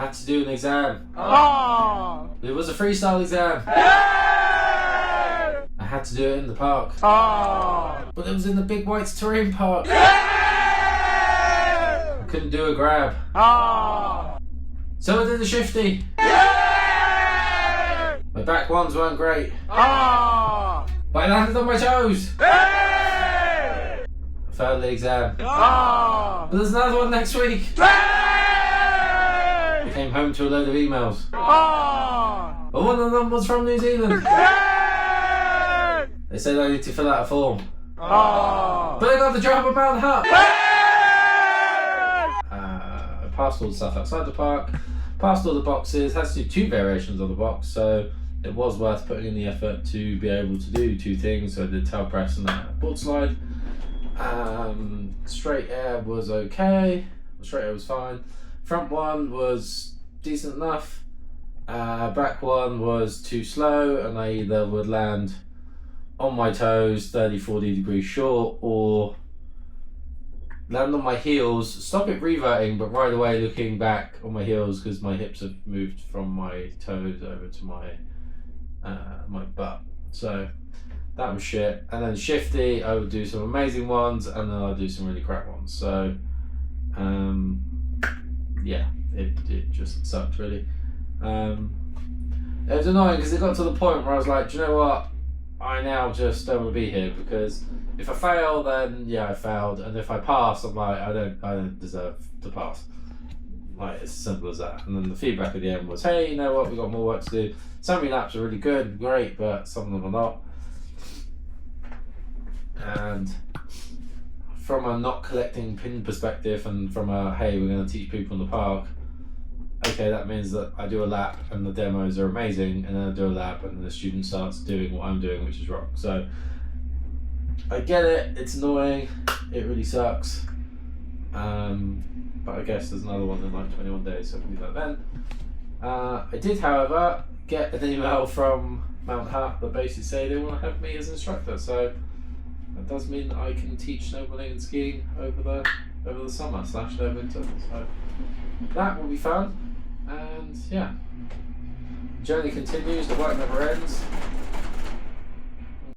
had to do an exam. Oh. It was a freestyle exam. Yeah. I had to do it in the park. Oh. But it was in the big white terrain park. Yeah. I couldn't do a grab. Oh. So I did a shifty. Yeah. My back ones weren't great. Oh. But I landed on my toes. Yeah. I failed the exam. Oh. But there's another one next week. Yeah. I came home to a load of emails. Oh. But one of them was from New Zealand. Yeah. They said I need to fill out a form. Oh. But I got the job at Mount Hutt. Yeah. I passed all the stuff outside the park, passed all the boxes, had to do 2 variations on the box, so it was worth putting in the effort to be able to do 2 things. So I did tail press and a board slide. Straight air was okay, straight air was fine. Front one was decent enough, back one was too slow, and I either would land on my toes 30-40 degrees short, or land on my heels, stop it reverting, but right away looking back on my heels because my hips have moved from my toes over to my my butt. So that was shit. And then shifty, I would do some amazing ones, and then I'd do some really crap ones. So yeah, it just sucked really. It was annoying because it got to the point where I was like, do you know what? I now just don't want to be here, because if I fail, then yeah, I failed, and if I pass, I'm like, I don't deserve to pass. Like, it's as simple as that. And then the feedback at the end was, hey, you know what? We got more work to do. Some of your laps are really good, great, but some of them are not. And from a not collecting pin perspective, and from a hey, we're going to teach people in the park. Okay, that means that I do a lap and the demos are amazing, and then I do a lap and then the student starts doing what I'm doing, which is rock. So I get it, it's annoying, it really sucks. But I guess there's another one in like 21 days, so I can do that then. I did, however, get an email from Mount Hutt that basically say they want to have me as instructor. So that does mean that I can teach snowboarding and skiing over the summer / their winter. So that will be fun. And yeah, the journey continues, the work never ends.